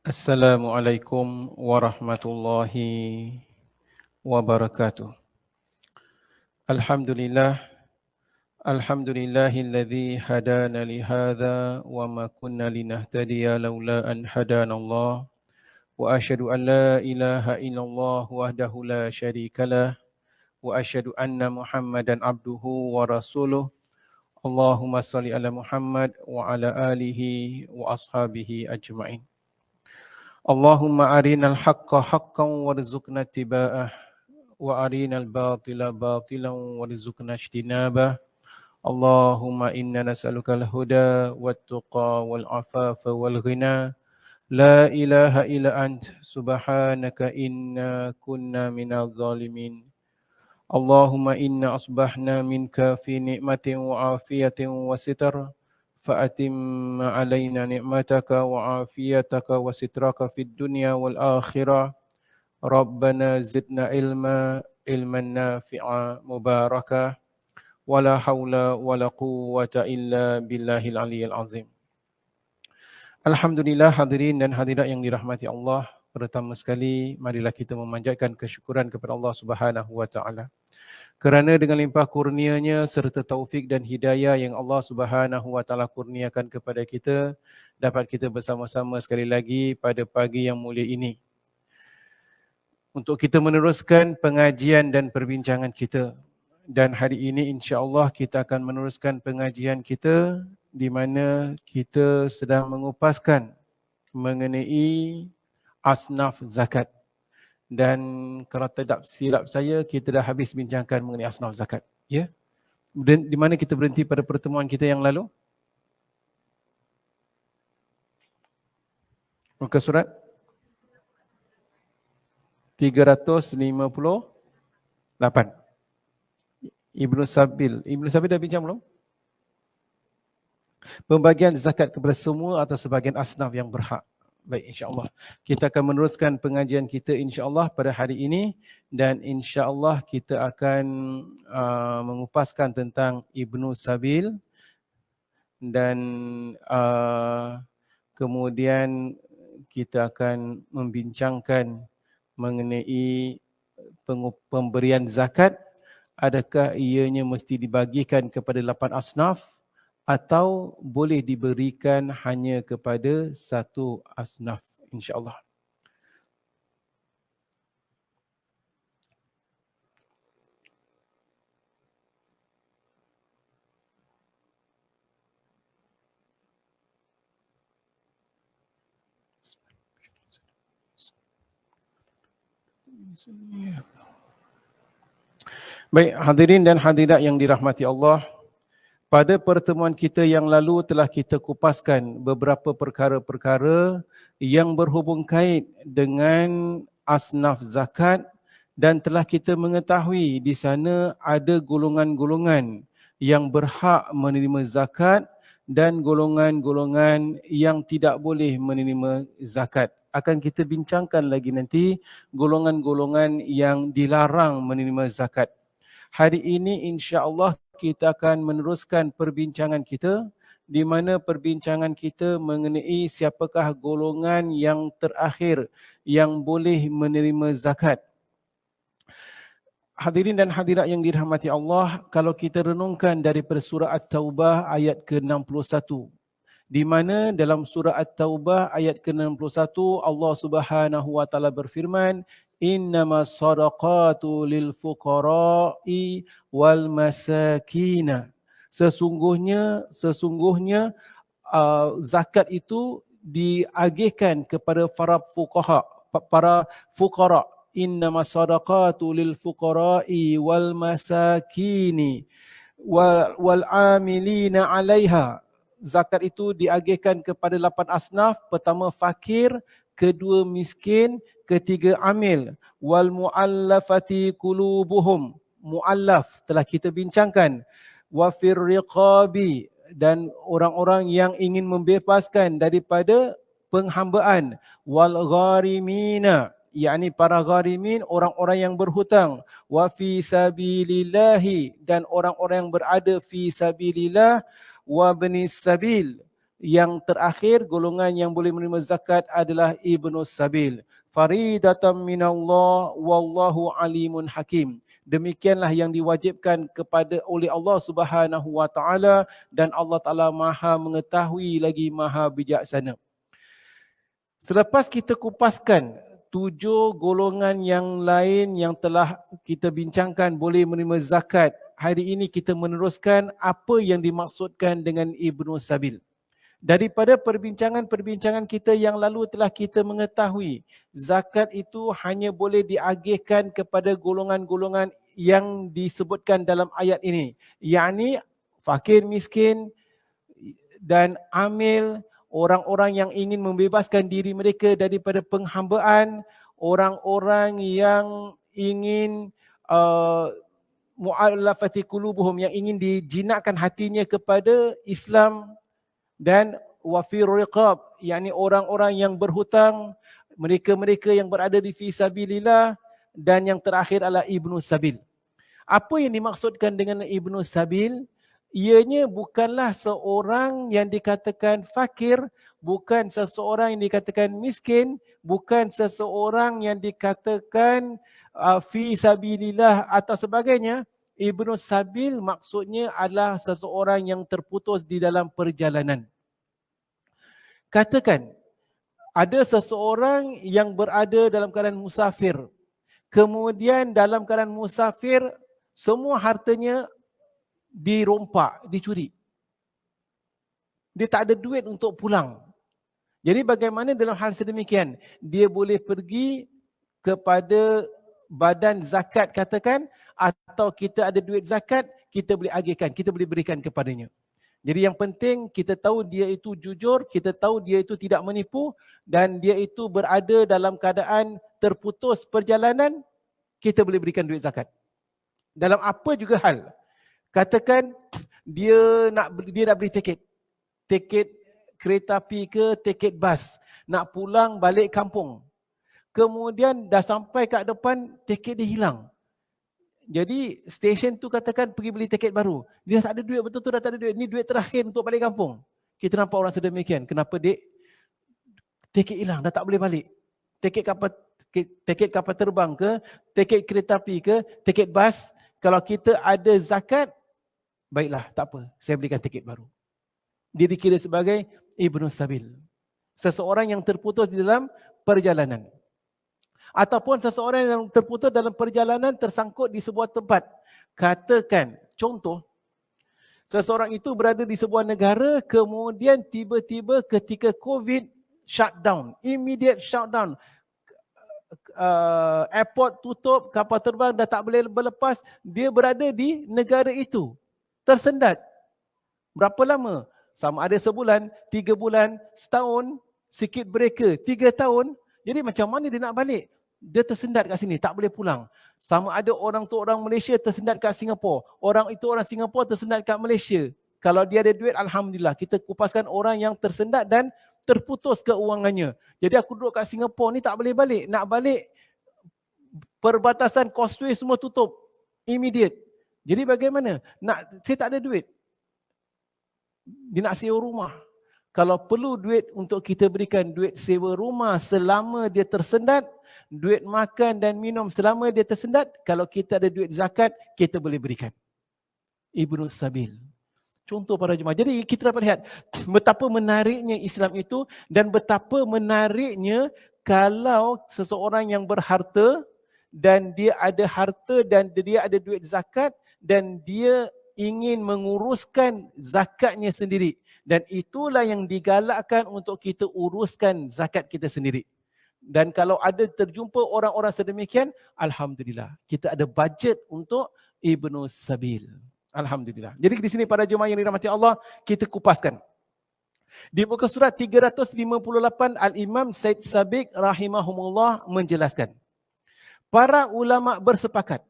Assalamualaikum warahmatullahi wabarakatuh. Alhamdulillah, alhamdulillahilladzi hadana li hadza wa ma kunna linahtadiya laula an hadanallah wa asyhadu an la ilaha illallah wahdahu la syarikalah wa asyhadu anna Muhammadan abduhu wa rasuluh. Allahumma salli ala Muhammad wa ala alihi wa ashabihi ajma'in. Allahumma arinal haqqa haqqan warzuqna ittiba'ah wa arinal batila batilan warzuqna ijtinabah. Allahumma inna nas'aluka al-huda wat-tuqa wal-afafa wal-ghina. La ilaha illa ant subhanaka inna kunna minadh dhalimin. Allahumma inna asbahna minka fi ni'matin wa afiyatin wa sitar. فأتم علينا نعمتك وعافيتك وسترك في الدنيا والآخرة. ربنا زدنا علما نافعا مباركا ولا حول ولا قوة إلا بالله العلي العظيم. Alhamdulillah, hadirin dan hadirat yang dirahmati Allah. Pertama sekali, marilah kita memanjatkan kesyukuran kepada Allah Subhanahu wa taala. Kerana dengan limpah kurnia-Nya serta taufik dan hidayah yang Allah Subhanahu wa taala kurniakan kepada kita, dapat kita bersama-sama sekali lagi pada pagi yang mulia ini untuk kita meneruskan pengajian dan perbincangan kita. Dan hari ini insya-Allah kita akan meneruskan pengajian kita di mana kita sedang mengupaskan mengenai asnaf zakat. Dan kalau tidak silap saya, kita dah habis bincangkan mengenai asnaf zakat. Ya? Di mana kita berhenti pada pertemuan kita yang lalu? Muka surat 358. Ibnu Sabil dah bincang belum? Pembagian zakat kepada semua atau sebahagian asnaf yang berhak. Baik, insya-Allah. Kita akan meneruskan pengajian kita insya-Allah pada hari ini dan insya-Allah kita akan mengupaskan tentang Ibnu Sabil dan kemudian kita akan membincangkan mengenai pemberian zakat. Adakah ianya mesti dibagikan kepada 8 asnaf atau boleh diberikan hanya kepada satu asnaf, insya-Allah. Baik, hadirin dan hadirat yang dirahmati Allah. Pada pertemuan kita yang lalu telah kita kupaskan beberapa perkara-perkara yang berhubung kait dengan asnaf zakat dan telah kita mengetahui di sana ada golongan-golongan yang berhak menerima zakat dan golongan-golongan yang tidak boleh menerima zakat. Akan kita bincangkan lagi nanti golongan-golongan yang dilarang menerima zakat. Hari ini insya-Allah kita akan meneruskan perbincangan kita di mana perbincangan kita mengenai siapakah golongan yang terakhir yang boleh menerima zakat. Hadirin dan hadirat yang dirahmati Allah, kalau kita renungkan daripada surah At-Taubah ayat ke-61, di mana dalam surah At-Taubah ayat ke-61 Allah Subhanahu wa taala berfirman, innamas sadaqatu lil fuqara'i wal masakina. Sesungguhnya zakat itu diagihkan kepada para fuqara. Innamas sadaqatu lil fuqara'i wal masakini wal amilina 'alaiha. Zakat itu diagihkan kepada 8 asnaf. Pertama fakir, kedua miskin, ketiga amil. Wal mu'allafati qulubuhum. Mu'allaf telah kita bincangkan. Wa fir riqabi, dan orang-orang yang ingin membebaskan daripada penghambaan. Wal gharimina, yakni para gharimin, orang-orang yang berhutang. Wa fi sabilillahi, dan orang-orang yang berada fi sabilillah. Wa bnis sabil, Yang terakhir, golongan yang boleh menerima zakat adalah Ibnu Sabil. Faridatan minallah wallahu alimun hakim. Demikianlah yang diwajibkan kepada oleh Allah Subhanahu wa taala, dan Allah Taala Maha mengetahui lagi Maha bijaksana. Selepas kita kupaskan 7 golongan yang lain yang telah kita bincangkan boleh menerima zakat, hari ini kita meneruskan apa yang dimaksudkan dengan Ibnu Sabil. Daripada perbincangan-perbincangan kita yang lalu telah kita mengetahui zakat itu hanya boleh diagihkan kepada golongan-golongan yang disebutkan dalam ayat ini, yakni fakir miskin dan amil, orang-orang yang ingin membebaskan diri mereka daripada penghambaan, orang-orang yang ingin mu'allafati qulubuhum, yang ingin dijinakkan hatinya kepada Islam, dan wafir riqab, yakni orang-orang yang berhutang, mereka-mereka yang berada di fi sabilillah, dan yang terakhir adalah Ibnu Sabil. Apa yang dimaksudkan dengan Ibnu Sabil? Ianya bukanlah seorang yang dikatakan fakir, bukan seseorang yang dikatakan miskin, bukan seseorang yang dikatakan fi sabilillah atau sebagainya. Ibnu Sabil maksudnya adalah seseorang yang terputus di dalam perjalanan. Katakan, ada seseorang yang berada dalam keadaan musafir. Kemudian dalam keadaan musafir, semua hartanya dirompak, dicuri. Dia tak ada duit untuk pulang. Jadi bagaimana dalam hal sedemikian? Dia boleh pergi kepada badan zakat katakan, atau kita ada duit zakat, kita boleh agihkan, kita boleh berikan kepadanya. Jadi yang penting kita tahu dia itu jujur, kita tahu dia itu tidak menipu, dan dia itu berada dalam keadaan terputus perjalanan, kita boleh berikan duit zakat. Dalam apa juga hal. Katakan dia nak beli tiket kereta api ke tiket bas, nak pulang balik kampung. Kemudian dah sampai kat depan, tiket dia hilang. Jadi stesen tu katakan pergi beli tiket baru. Dia tak ada duit, betul-betul dah tak ada duit. Ni duit terakhir untuk balik kampung. Kita nampak orang sedemikian. Kenapa dek? Tiket hilang, dah tak boleh balik. Tiket kapal terbang ke, tiket kereta api ke, tiket bas. Kalau kita ada zakat, baiklah, tak apa, saya belikan tiket baru. Dia dikira sebagai Ibnu Sabil. Seseorang yang terputus di dalam perjalanan. Ataupun seseorang yang terputus dalam perjalanan tersangkut di sebuah tempat. Katakan, contoh, seseorang itu berada di sebuah negara, kemudian tiba-tiba ketika COVID, shutdown, immediate shutdown. Airport tutup, kapal terbang dah tak boleh berlepas, dia berada di negara itu. Tersendat. Berapa lama? Sama ada sebulan, 3 bulan, setahun, sikit breaker, 3 tahun. Jadi macam mana dia nak balik? Dia tersendat kat sini, tak boleh pulang. Sama ada orang tu orang Malaysia tersendat kat Singapura. Orang itu orang Singapura tersendat kat Malaysia. Kalau dia ada duit, alhamdulillah. Kita kupaskan orang yang tersendat dan terputus keuangannya. Jadi aku duduk kat Singapura ni tak boleh balik. Nak balik, perbatasan Causeway semua tutup. Immediate. Jadi bagaimana? Saya tak ada duit. Dia nak sewa rumah. Kalau perlu duit untuk kita berikan duit sewa rumah selama dia tersendat, duit makan dan minum selama dia tersendat, kalau kita ada duit zakat, kita boleh berikan. Ibnu Sabil. Contoh para jemaah. Jadi kita dapat lihat betapa menariknya Islam itu, dan betapa menariknya kalau seseorang yang berharta dan dia ada harta dan dia ada duit zakat dan dia ingin menguruskan zakatnya sendiri. Dan itulah yang digalakkan untuk kita uruskan zakat kita sendiri. Dan kalau ada terjumpa orang-orang sedemikian, alhamdulillah, kita ada budget untuk Ibnu Sabil. Alhamdulillah. Jadi di sini para jemaah yang dirahmati Allah, kita kupaskan. Di muka surat 358, Al-Imam Said Sabiq rahimahumullah menjelaskan. Para ulama bersepakat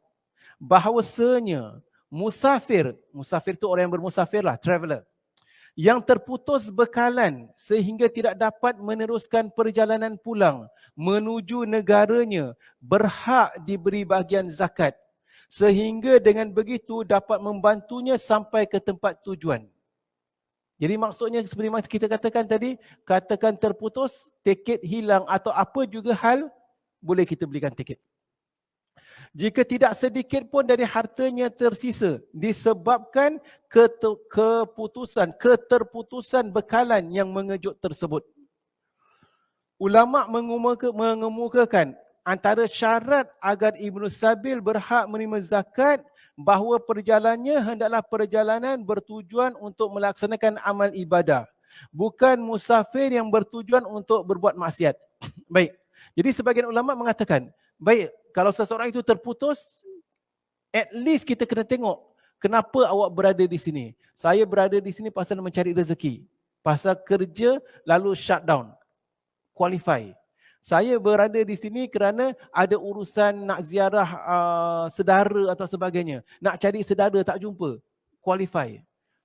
bahawasanya musafir itu orang yang bermusafir lah, traveller, yang terputus bekalan sehingga tidak dapat meneruskan perjalanan pulang menuju negaranya berhak diberi bahagian zakat, sehingga dengan begitu dapat membantunya sampai ke tempat tujuan. Jadi maksudnya seperti yang kita katakan tadi, katakan terputus, tiket hilang atau apa juga hal, boleh kita belikan tiket. Jika tidak sedikit pun dari hartanya tersisa disebabkan keterputusan bekalan yang mengejut tersebut. Ulama mengemukakan antara syarat agar Ibnu Sabil berhak menerima zakat bahawa perjalanannya hendaklah perjalanan bertujuan untuk melaksanakan amal ibadah, bukan musafir yang bertujuan untuk berbuat maksiat. Baik. Jadi sebagian ulama mengatakan, baik, kalau seseorang itu terputus, at least kita kena tengok kenapa awak berada di sini. Saya berada di sini pasal mencari rezeki, pasal kerja lalu shutdown. Qualify. Saya berada di sini kerana ada urusan nak ziarah sedara atau sebagainya. Nak cari sedara tak jumpa. Qualify.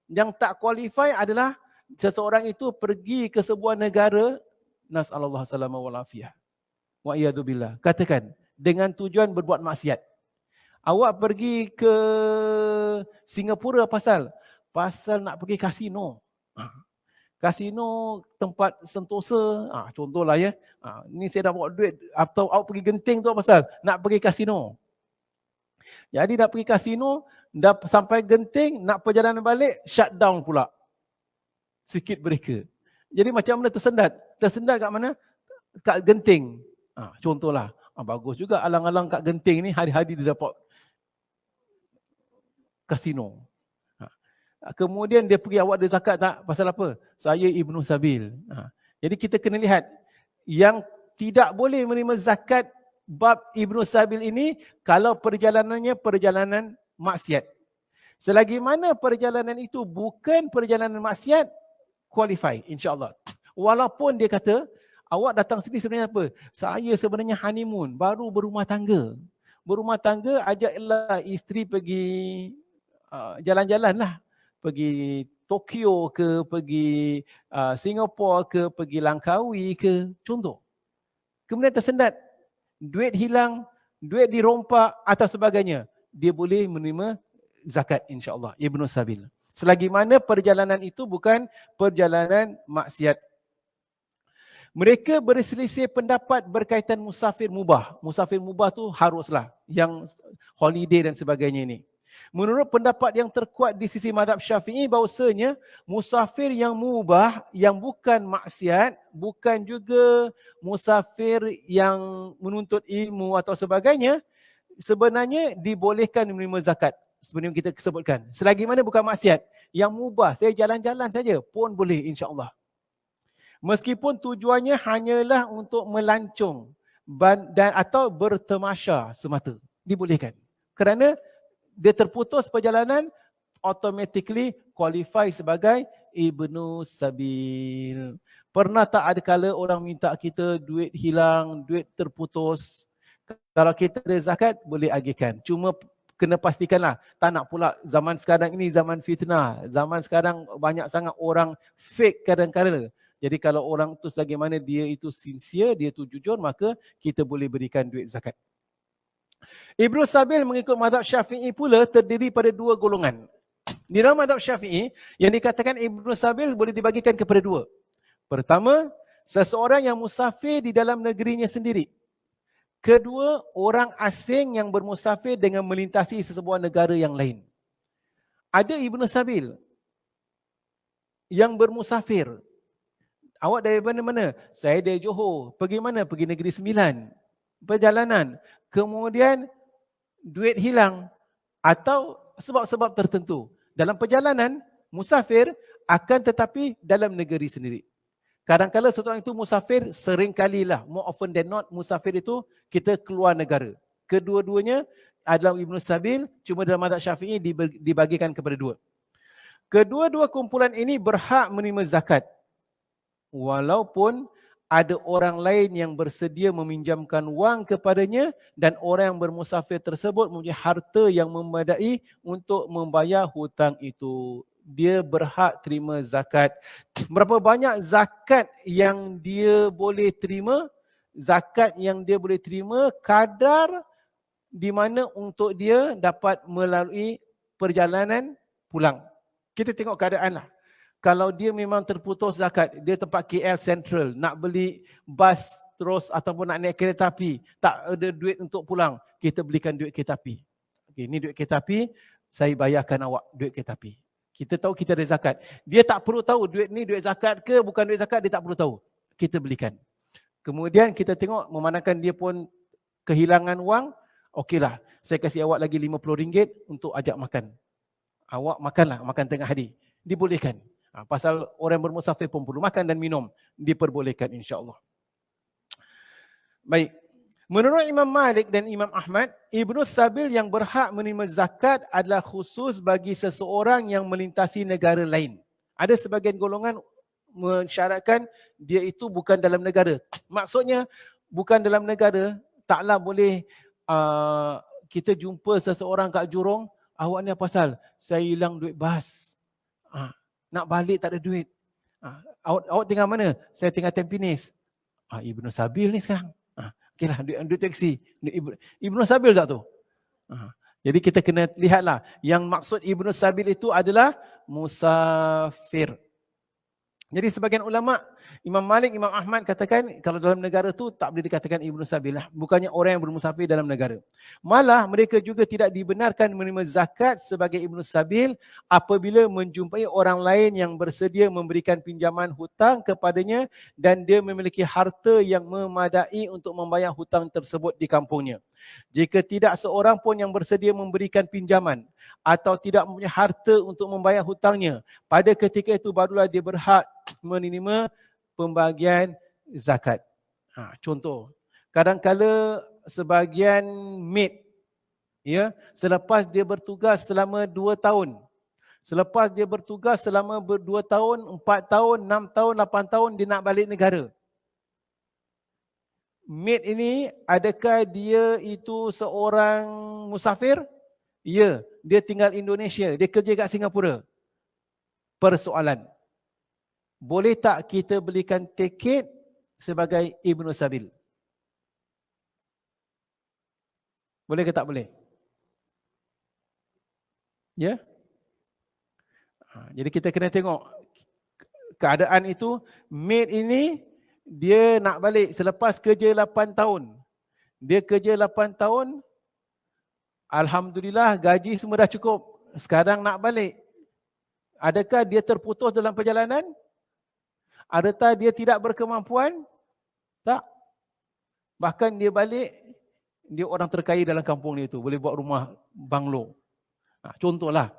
Yang tak qualify adalah seseorang itu pergi ke sebuah negara, nas'allallahu salama wal afiyah. Wa iyadzubillah. Katakan, dengan tujuan berbuat maksiat. Awak pergi ke Singapura pasal nak pergi kasino. Kasino tempat sentosa, contohlah ya. Ni saya dah bawa duit atau awak pergi Genting tu pasal nak pergi kasino. Jadi nak pergi kasino, dah sampai Genting, nak perjalanan balik, shutdown pula. Sikit mereka. Jadi macam mana tersendat? Tersendat kat mana? Kat Genting. Contohlah. Bagus juga alang-alang kat Genting ni, hari-hari dia dapat kasino. Kemudian dia pergi, awak ada zakat tak? Pasal apa? Saya Ibnu Sabil. Jadi kita kena lihat, yang tidak boleh menerima zakat bab Ibnu Sabil ini kalau perjalanannya perjalanan maksiat. Selagi mana perjalanan itu bukan perjalanan maksiat, qualify insya-Allah. Walaupun dia kata, awak datang sini sebenarnya apa? Saya sebenarnya honeymoon, baru berumah tangga. Berumah tangga, ajaklah isteri pergi jalan-jalan lah. Pergi Tokyo ke, pergi Singapura ke, pergi Langkawi ke, contoh. Kemudian tersendat, duit hilang, duit dirompak atau sebagainya, dia boleh menerima zakat insya-Allah, Ibnu Sabil. Selagi mana perjalanan itu bukan perjalanan maksiat. Mereka berselisih pendapat berkaitan musafir mubah. Musafir mubah tu haruslah, yang holiday dan sebagainya ini. Menurut pendapat yang terkuat di sisi mazhab Syafi'i, bahawasanya musafir yang mubah, yang bukan maksiat, bukan juga musafir yang menuntut ilmu atau sebagainya, sebenarnya dibolehkan menerima zakat. Sebenarnya kita sebutkan. Selagi mana bukan maksiat. Yang mubah, saya jalan-jalan saja pun boleh insya-Allah. Meskipun tujuannya hanyalah untuk melancong dan atau bertemasya semata. Dibolehkan. Kerana dia terputus perjalanan, automatically qualify sebagai Ibnu Sabil. Pernah tak ada kala orang minta kita duit hilang, duit terputus? Kalau kita ada zakat, boleh agihkan. Cuma kena pastikanlah, tak nak pula zaman sekarang ini zaman fitnah. Zaman sekarang banyak sangat orang fake kadang-kadang. Jadi kalau orang tu selagi mana dia itu sincere, dia tu jujur, maka kita boleh berikan duit zakat. Ibnu Sabil mengikut mazhab Syafi'i pula terdiri pada dua golongan. Di dalam mazhab Syafi'i, yang dikatakan Ibnu Sabil boleh dibagikan kepada dua. Pertama, seseorang yang musafir di dalam negerinya sendiri. Kedua, orang asing yang bermusafir dengan melintasi sesebuah negara yang lain. Ada Ibnu Sabil yang bermusafir. Awak dari mana-mana? Saya dari Johor. Pergi mana? Pergi Negeri Sembilan. Perjalanan. Kemudian duit hilang atau sebab-sebab tertentu. Dalam perjalanan, musafir akan tetapi dalam negeri sendiri. Kadang-kadang seseorang itu musafir, seringkalilah, more often than not, musafir itu kita keluar negara. Kedua-duanya adalah Ibnu Sabil, cuma dalam mazhab Syafi'i dibagikan kepada dua. Kedua-dua kumpulan ini berhak menerima zakat. Walaupun ada orang lain yang bersedia meminjamkan wang kepadanya dan orang yang bermusafir tersebut mempunyai harta yang memadai untuk membayar hutang itu. Dia berhak terima zakat. Berapa banyak zakat yang dia boleh terima? Zakat yang dia boleh terima kadar di mana untuk dia dapat melalui perjalanan pulang. Kita tengok keadaan lah. Kalau dia memang terputus zakat, dia tempat KL Central, nak beli bas terus ataupun nak naik kereta api, tak ada duit untuk pulang, kita belikan duit kereta api. Okay, ini duit kereta api, saya bayarkan awak duit kereta api. Kita tahu kita ada zakat. Dia tak perlu tahu duit ni duit zakat ke bukan duit zakat, dia tak perlu tahu. Kita belikan. Kemudian kita tengok memandangkan dia pun kehilangan wang, okeylah, saya kasih awak lagi RM50 untuk ajak makan. Awak makanlah, makan tengah hari. Dibolehkan. Pasal orang bermusafir pun perlu makan dan minum. Diperbolehkan insya-Allah. Baik. Menurut Imam Malik dan Imam Ahmad, Ibnu Sabil yang berhak menerima zakat adalah khusus bagi seseorang yang melintasi negara lain. Ada sebagian golongan mensyaratkan dia itu bukan dalam negara. Maksudnya bukan dalam negara, taklah boleh kita jumpa seseorang kat Jurong, awak ni apa pasal? Saya hilang duit bas. Nak balik tak ada duit. Awak tinggal mana? Saya tinggal Tampines. Ibnu Sabil ni sekarang. Okeylah, duit taksi. Ibnu Sabil tak tu? Jadi kita kena lihatlah. Yang maksud Ibnu Sabil itu adalah musafir. Jadi sebagian ulama, Imam Malik, Imam Ahmad katakan kalau dalam negara tu tak boleh dikatakan Ibnu Sabil lah. Bukannya orang yang bermusafir dalam negara. Malah mereka juga tidak dibenarkan menerima zakat sebagai Ibnu Sabil apabila menjumpai orang lain yang bersedia memberikan pinjaman hutang kepadanya dan dia memiliki harta yang memadai untuk membayar hutang tersebut di kampungnya. Jika tidak seorang pun yang bersedia memberikan pinjaman atau tidak mempunyai harta untuk membayar hutangnya, pada ketika itu barulah dia berhak menerima pembagian zakat. Contoh, kadang-kala sebahagian maid, selepas dia bertugas selama 2 tahun, selepas dia bertugas selama 2 tahun, 4 tahun, 6 tahun, 8 tahun, dia nak balik negara. Maid ini, adakah dia itu seorang musafir? Ya, dia tinggal Indonesia, dia kerja kat Singapura. Persoalan, boleh tak kita belikan tiket sebagai Ibnu Sabil? Boleh ke tak boleh? Ya? Jadi kita kena tengok keadaan itu. Maid ini dia nak balik selepas kerja 8 tahun. Dia kerja 8 tahun, alhamdulillah gaji semua dah cukup. Sekarang nak balik. Adakah dia terputus dalam perjalanan? Adakah dia tidak berkemampuan? Tak. Bahkan dia balik, dia orang terkaya dalam kampung dia itu. Boleh buat rumah banglo. Contohlah.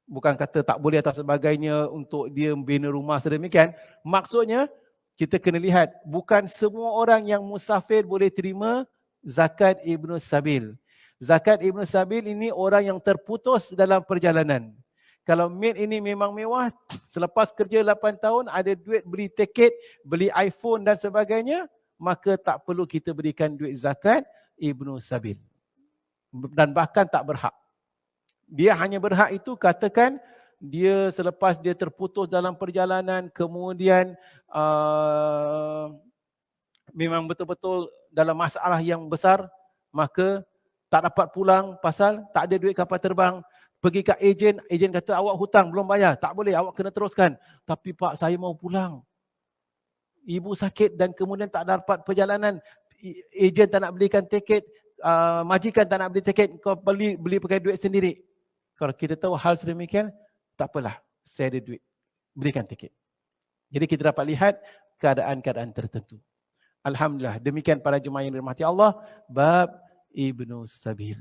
Bukan kata tak boleh atau sebagainya untuk dia bina rumah sedemikian. Maksudnya, kita kena lihat, bukan semua orang yang musafir boleh terima zakat Ibnu Sabil. Zakat Ibnu Sabil ini orang yang terputus dalam perjalanan. Kalau maid ini memang mewah, selepas kerja 8 tahun ada duit beli tiket, beli iPhone dan sebagainya, maka tak perlu kita berikan duit zakat Ibnu Sabil. Dan bahkan tak berhak. Dia hanya berhak itu katakan dia selepas dia terputus dalam perjalanan, kemudian memang betul-betul dalam masalah yang besar, maka tak dapat pulang pasal tak ada duit kapal terbang. Pergi ke ejen kata awak hutang belum bayar, tak boleh, awak kena teruskan. Tapi Pak, saya mau pulang. Ibu sakit dan kemudian tak dapat perjalanan. Ejen tak nak belikan tiket, majikan tak nak beli tiket, kau beli pakai duit sendiri. Kalau kita tahu hal sedemikian, tak apalah, saya ada duit, berikan tiket. Jadi kita dapat lihat keadaan-keadaan tertentu. Alhamdulillah, demikian para jemaah yang dirahmati Allah, bab Ibnu Sabil.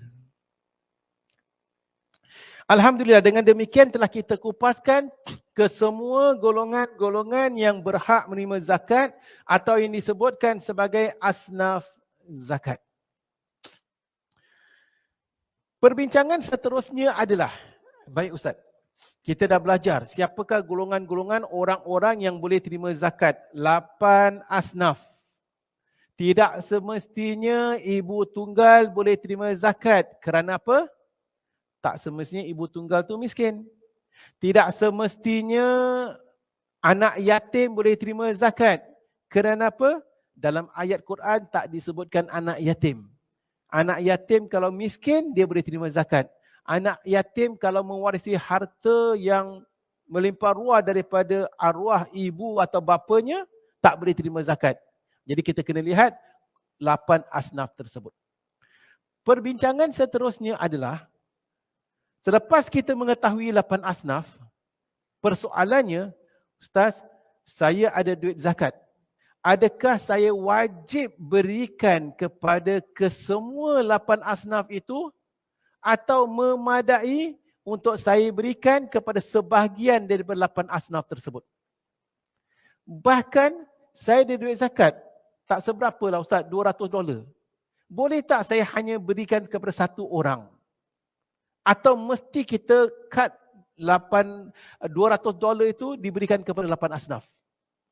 Alhamdulillah, dengan demikian telah kita kupaskan ke semua golongan-golongan yang berhak menerima zakat atau yang disebutkan sebagai asnaf zakat. Perbincangan seterusnya adalah, baik Ustaz, kita dah belajar siapakah golongan-golongan orang-orang yang boleh terima zakat. 8 asnaf. Tidak semestinya ibu tunggal boleh terima zakat. Kerana apa? Tak semestinya ibu tunggal tu miskin. Tidak semestinya anak yatim boleh terima zakat. Kerana apa? Dalam ayat Quran tak disebutkan anak yatim. Anak yatim kalau miskin dia boleh terima zakat. Anak yatim kalau mewarisi harta yang melimpah ruah daripada arwah ibu atau bapanya, tak boleh terima zakat. Jadi kita kena lihat 8 asnaf tersebut. Perbincangan seterusnya adalah, selepas kita mengetahui 8 asnaf, persoalannya, Ustaz, saya ada duit zakat. Adakah saya wajib berikan kepada kesemua 8 asnaf itu atau memadai untuk saya berikan kepada sebahagian daripada 8 asnaf tersebut? Bahkan saya ada duit zakat, tak seberapa lah Ustaz, $200. Boleh tak saya hanya berikan kepada satu orang? Atau mesti kita cut $200 itu diberikan kepada 8 asnaf?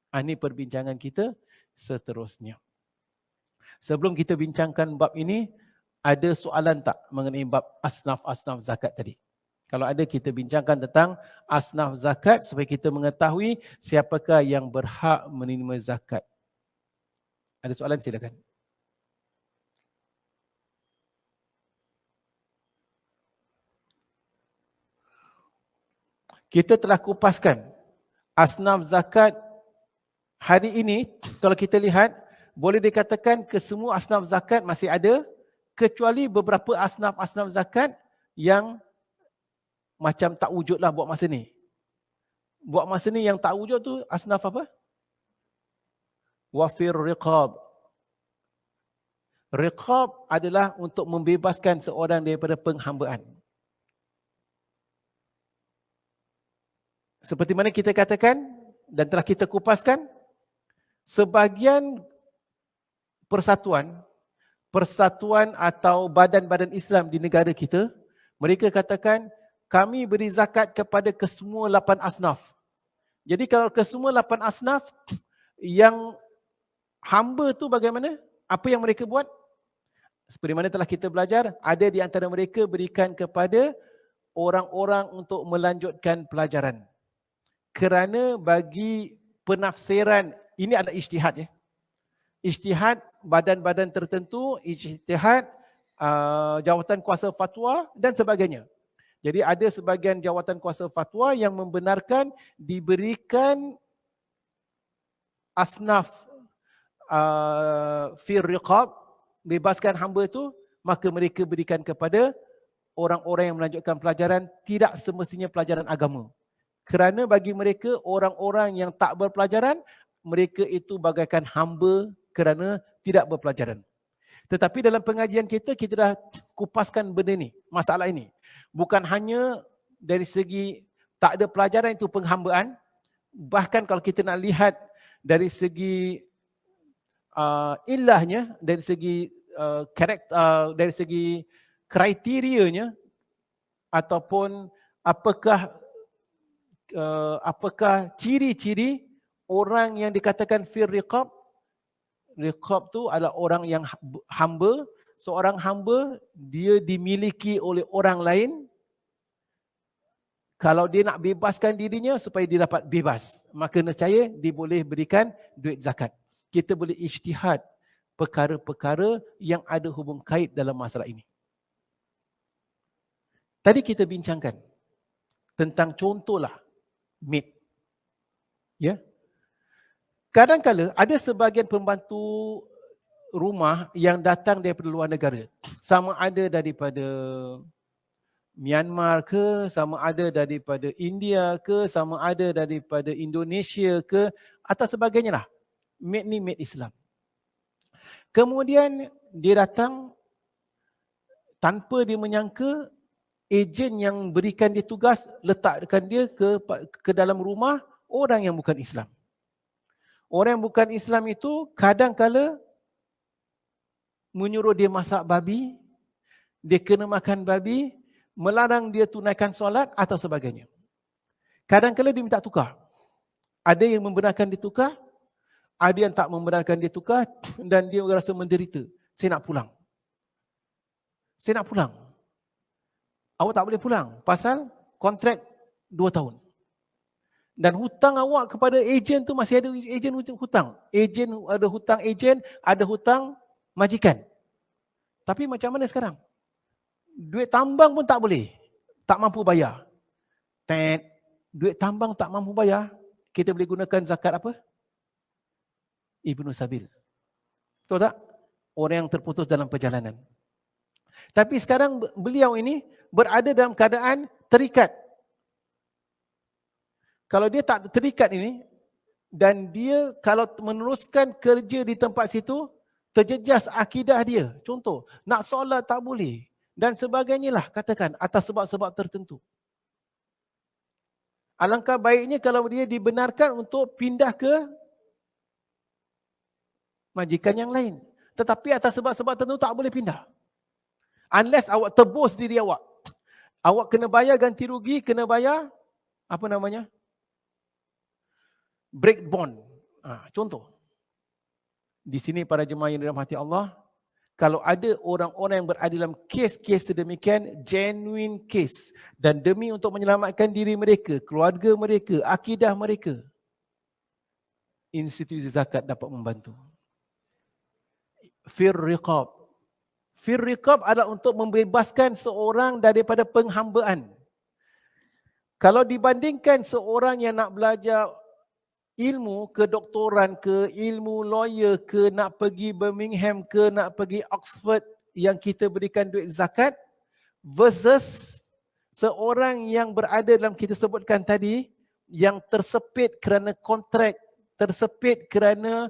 Ini perbincangan kita seterusnya. Sebelum kita bincangkan bab ini, ada soalan tak mengenai bab asnaf-asnaf zakat tadi? Kalau ada, kita bincangkan tentang asnaf zakat supaya kita mengetahui siapakah yang berhak menerima zakat. Ada soalan, silakan. Kita telah kupaskan asnaf zakat hari ini. Kalau kita lihat, boleh dikatakan kesemua asnaf zakat masih ada, kecuali beberapa asnaf-asnaf zakat yang macam tak wujud lah buat masa ni. Buat masa ni yang tak wujud tu asnaf apa? Wafir riqab. Riqab adalah untuk membebaskan seorang daripada penghambaan. Seperti mana kita katakan dan telah kita kupaskan, sebahagian persatuan atau badan-badan Islam di negara kita, mereka katakan kami beri zakat kepada kesemua 8 asnaf. Jadi kalau kesemua 8 asnaf, yang hamba tu bagaimana? Apa yang mereka buat? Seperti mana telah kita belajar, ada di antara mereka berikan kepada orang-orang untuk melanjutkan pelajaran. Kerana bagi penafsiran, ini ada ijtihad ya. Ijtihad badan-badan tertentu, ijtihad jawatan kuasa fatwa dan sebagainya. Jadi ada sebagian jawatan kuasa fatwa yang membenarkan diberikan asnaf fir riqab, bebaskan hamba itu, maka mereka berikan kepada orang-orang yang melanjutkan pelajaran, tidak semestinya pelajaran agama. Kerana bagi mereka, orang-orang yang tak berpelajaran, mereka itu bagaikan hamba kerana tidak berpelajaran. Tetapi dalam pengajian kita dah kupaskan benda ni, masalah ini. Bukan hanya dari segi tak ada pelajaran itu penghambaan, bahkan kalau kita nak lihat dari segi ilahnya, dari segi karakter, dari segi kriterianya, ataupun apakah ciri-ciri orang yang dikatakan fir riqab. Riqab tu adalah orang yang hamba. Seorang hamba, dia dimiliki oleh orang lain. Kalau dia nak bebaskan dirinya supaya dia dapat bebas, maka nescaya dia boleh berikan duit zakat. Kita boleh ijtihad perkara-perkara yang ada hubung kait dalam masalah ini. Tadi kita bincangkan tentang contohlah maid. Ya. Kadang-kala ada sebahagian pembantu rumah yang datang daripada luar negara. Sama ada daripada Myanmar ke, sama ada daripada India ke, sama ada daripada Indonesia ke, atau sebagainya lah. Maid ni maid Islam. Kemudian dia datang tanpa dia menyangka, ejen yang berikan dia tugas letakkan dia ke dalam rumah orang yang bukan Islam. Orang yang bukan Islam itu kadang-kala menyuruh dia masak babi, dia kena makan babi, melarang dia tunaikan solat atau sebagainya. Kadang-kala dia minta tukar. Ada yang membenarkan dia tukar, ada yang tak membenarkan dia tukar, dan dia rasa menderita. Saya nak pulang. Saya nak pulang. Awak tak boleh pulang pasal kontrak 2 tahun. Dan hutang awak kepada ejen tu masih ada ejen hutang. Ejen ada hutang ejen, ada hutang majikan. Tapi macam mana sekarang? Duit tambang pun tak boleh. Tak mampu bayar. duit tambang tak mampu bayar, kita boleh gunakan zakat apa? Ibnu Sabil. Betul tak? Orang yang terputus dalam perjalanan. Tapi sekarang beliau ini berada dalam keadaan terikat. Kalau dia tak terikat ini, dan dia kalau meneruskan kerja di tempat situ, terjejas akidah dia. Contoh, nak solat tak boleh. Dan sebagainya lah, katakan, atas sebab-sebab tertentu. Alangkah baiknya kalau dia dibenarkan untuk pindah ke majikan yang lain. Tetapi atas sebab-sebab tertentu tak boleh pindah. Unless awak tebus diri awak. Awak kena bayar ganti rugi, kena bayar, apa namanya? Break bond. Contoh. Di sini para jemaah yang dirahmati Allah, kalau ada orang-orang yang berada dalam kes-kes sedemikian, genuine case, dan demi untuk menyelamatkan diri mereka, keluarga mereka, akidah mereka, institusi zakat dapat membantu. Fir riqab. Fir riqab adalah untuk membebaskan seorang daripada penghambaan. Kalau dibandingkan seorang yang nak belajar ilmu kedoktoran ke, ilmu lawyer ke, nak pergi Birmingham ke, nak pergi Oxford yang kita berikan duit zakat, versus seorang yang berada dalam kita sebutkan tadi, yang tersepit kerana kontrak, tersepit kerana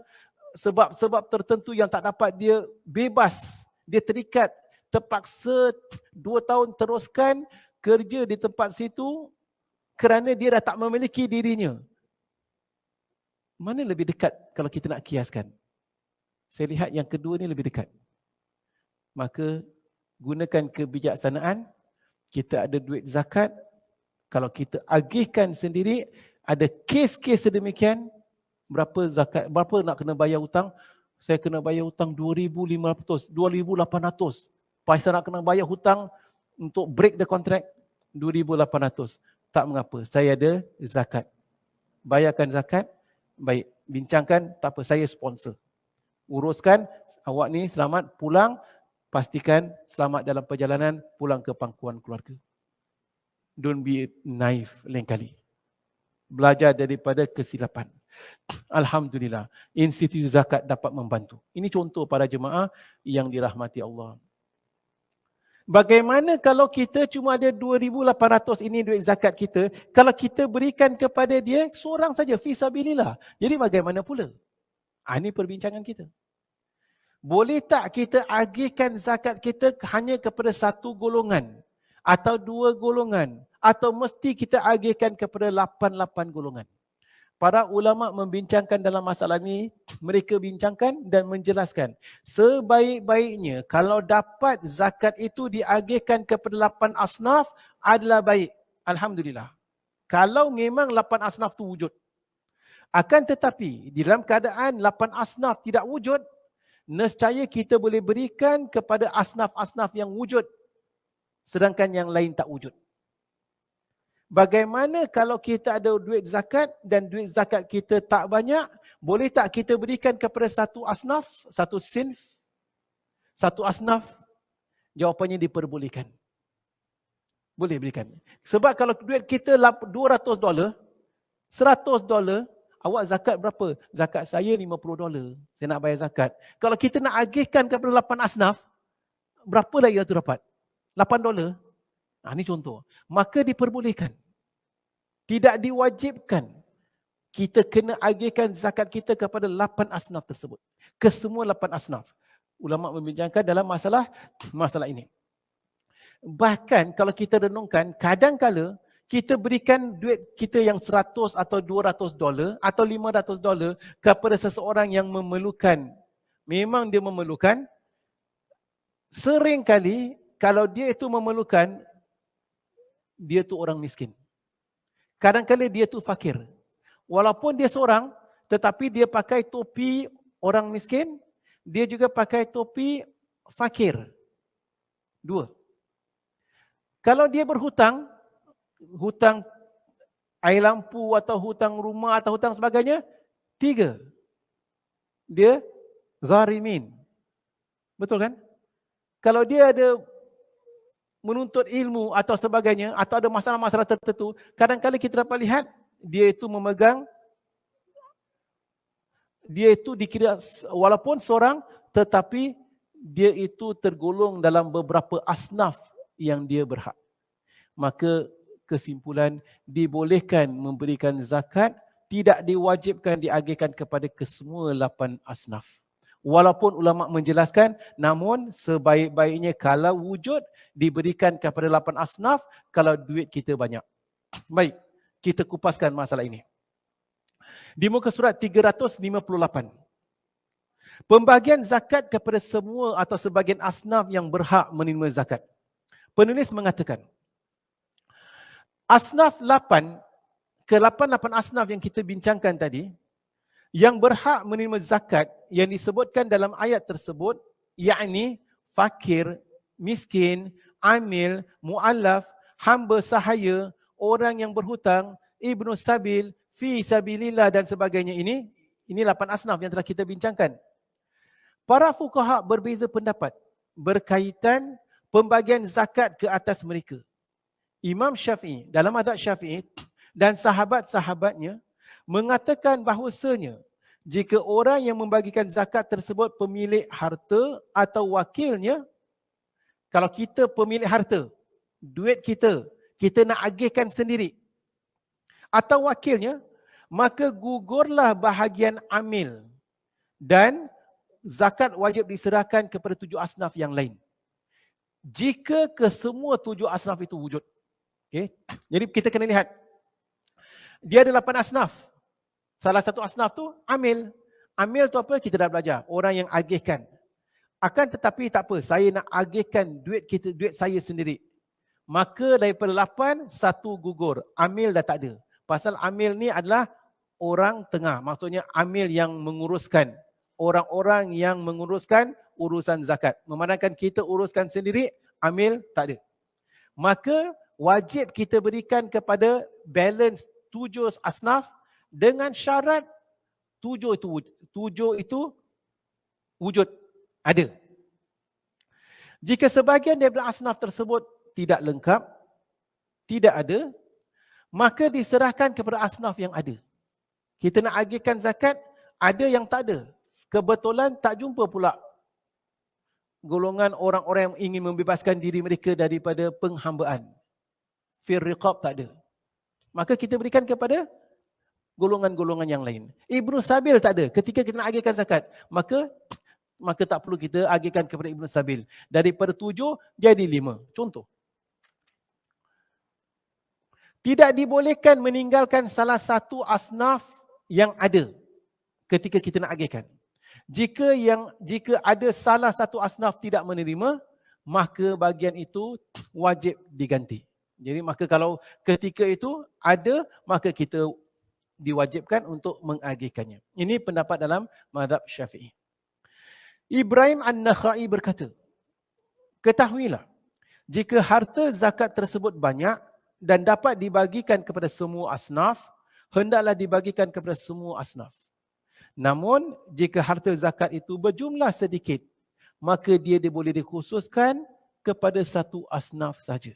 sebab-sebab tertentu yang tak dapat dia bebas, dia terikat, terpaksa 2 tahun teruskan kerja di tempat situ kerana dia dah tak memiliki dirinya. Mana lebih dekat kalau kita nak kiaskan? Saya lihat yang kedua ni lebih dekat. Maka gunakan kebijaksanaan, kita ada duit zakat, kalau kita agihkan sendiri, ada kes-kes sedemikian, berapa zakat, berapa nak kena bayar hutang? Saya kena bayar hutang 2,500, 2,800. Pasal nak kena bayar hutang untuk break the contract, 2,800. Tak mengapa, saya ada zakat. Bayarkan zakat, baik. Bincangkan, tak apa, saya sponsor. Uruskan, awak ni selamat pulang, pastikan selamat dalam perjalanan pulang ke pangkuan keluarga. Don't be naive lain kali. Belajar daripada kesilapan. Alhamdulillah, institusi zakat dapat membantu. Ini contoh para jemaah yang dirahmati Allah. Bagaimana kalau kita cuma ada 2,800 ini duit zakat kita, kalau kita berikan kepada dia seorang saja, fisabilillah. Jadi bagaimana pula? Ini perbincangan kita. Boleh tak kita agihkan zakat kita hanya kepada satu golongan atau 2 golongan, atau mesti kita agihkan kepada 8 golongan? Para ulama membincangkan dalam masalah ini, mereka bincangkan dan menjelaskan. Sebaik-baiknya kalau dapat zakat itu diagihkan kepada 8 asnaf adalah baik. Alhamdulillah. Kalau memang 8 asnaf itu wujud. Akan tetapi di dalam keadaan 8 asnaf tidak wujud, nescaya kita boleh berikan kepada asnaf-asnaf yang wujud, sedangkan yang lain tak wujud. Bagaimana kalau kita ada duit zakat dan duit zakat kita tak banyak, boleh tak kita berikan kepada satu asnaf, satu sinf, satu asnaf? Jawapannya diperbolehkan. Boleh berikan. Sebab kalau duit kita $200, $100, awak zakat berapa? Zakat saya $50. Saya nak bayar zakat. Kalau kita nak agihkan kepada 8 asnaf, berapa lagi tu dapat? $8? Ini contoh. Maka diperbolehkan. Tidak diwajibkan. Kita kena agihkan zakat kita kepada 8 asnaf tersebut. Kesemua 8 asnaf. Ulama membincangkan dalam masalah ini. Bahkan kalau kita renungkan, kadang-kala kita berikan duit kita yang $100 atau $200 atau $500 kepada seseorang yang memerlukan. Memang dia memerlukan. Seringkali kalau dia itu memerlukan, dia tu orang miskin. Kadang-kadang dia tu fakir. Walaupun dia seorang, tetapi dia pakai topi orang miskin, dia juga pakai topi fakir. 2. Kalau dia berhutang, hutang air lampu atau hutang rumah atau hutang sebagainya, 3. Dia gharimin. Betul kan? Kalau dia ada menuntut ilmu atau sebagainya, atau ada masalah-masalah tertentu, kadang-kadang kita dapat lihat dia itu memegang, dia itu dikira walaupun seorang, tetapi dia itu tergolong dalam beberapa asnaf yang dia berhak. Maka kesimpulan, dibolehkan memberikan zakat, tidak diwajibkan diagihkan kepada kesemua 8 asnaf. Walaupun ulama menjelaskan, namun sebaik-baiknya kalau wujud diberikan kepada 8 asnaf kalau duit kita banyak. Baik, kita kupaskan masalah ini. Di muka surat 358. Pembagian zakat kepada semua atau sebagian asnaf yang berhak menerima zakat. Penulis mengatakan, asnaf 8, ke-8 asnaf yang kita bincangkan tadi, yang berhak menerima zakat yang disebutkan dalam ayat tersebut, yakni fakir, miskin, amil, mu'allaf, hamba sahaya, orang yang berhutang, ibnu sabil, fi sabilillah dan sebagainya ini 8 asnaf yang telah kita bincangkan. Para fuqaha berbeza pendapat berkaitan pembagian zakat ke atas mereka. Imam Syafi'i, dalam mazhab Syafi'i dan sahabat-sahabatnya mengatakan bahawasanya jika orang yang membagikan zakat tersebut pemilik harta atau wakilnya, kalau kita pemilik harta, duit kita nak agihkan sendiri, atau wakilnya, maka gugurlah bahagian amil dan zakat wajib diserahkan kepada 7 asnaf yang lain. Jika kesemua 7 asnaf itu wujud. Okay. Jadi kita kena lihat. Dia ada 8 asnaf. Salah satu asnaf tu amil. Amil tu apa? Kita dah belajar. Orang yang agihkan. Akan tetapi tak apa, saya nak agihkan duit saya sendiri. Maka daripada 8, 1 gugur. Amil dah tak ada. Pasal amil ni adalah orang tengah. Maksudnya amil yang menguruskan. Orang-orang yang menguruskan urusan zakat. Memandangkan kita uruskan sendiri, amil tak ada. Maka wajib kita berikan kepada balance 7 asnaf dengan syarat 7 itu wujud, ada. Jika sebahagian daripada asnaf tersebut tidak lengkap, tidak ada, maka diserahkan kepada asnaf yang ada. Kita nak agihkan zakat, ada yang tak ada. Kebetulan tak jumpa pula golongan orang-orang yang ingin membebaskan diri mereka daripada penghambaan. Fir riqab tak ada. Maka kita berikan kepada golongan-golongan yang lain. Ibnu Sabil tak ada. Ketika kita nak agihkan zakat, maka tak perlu kita agihkan kepada Ibnu Sabil. Daripada 7 jadi 5. Contoh. Tidak dibolehkan meninggalkan salah satu asnaf yang ada ketika kita nak agihkan. Jika ada salah satu asnaf tidak menerima, maka bahagian itu wajib diganti. Jadi maka kalau ketika itu ada, maka kita diwajibkan untuk mengagihkannya. Ini pendapat dalam mazhab Syafi'i. Ibrahim An-Nakhai berkata, ketahuilah, jika harta zakat tersebut banyak dan dapat dibagikan kepada semua asnaf, hendaklah dibagikan kepada semua asnaf. Namun, jika harta zakat itu berjumlah sedikit, maka dia boleh dikhususkan kepada satu asnaf saja.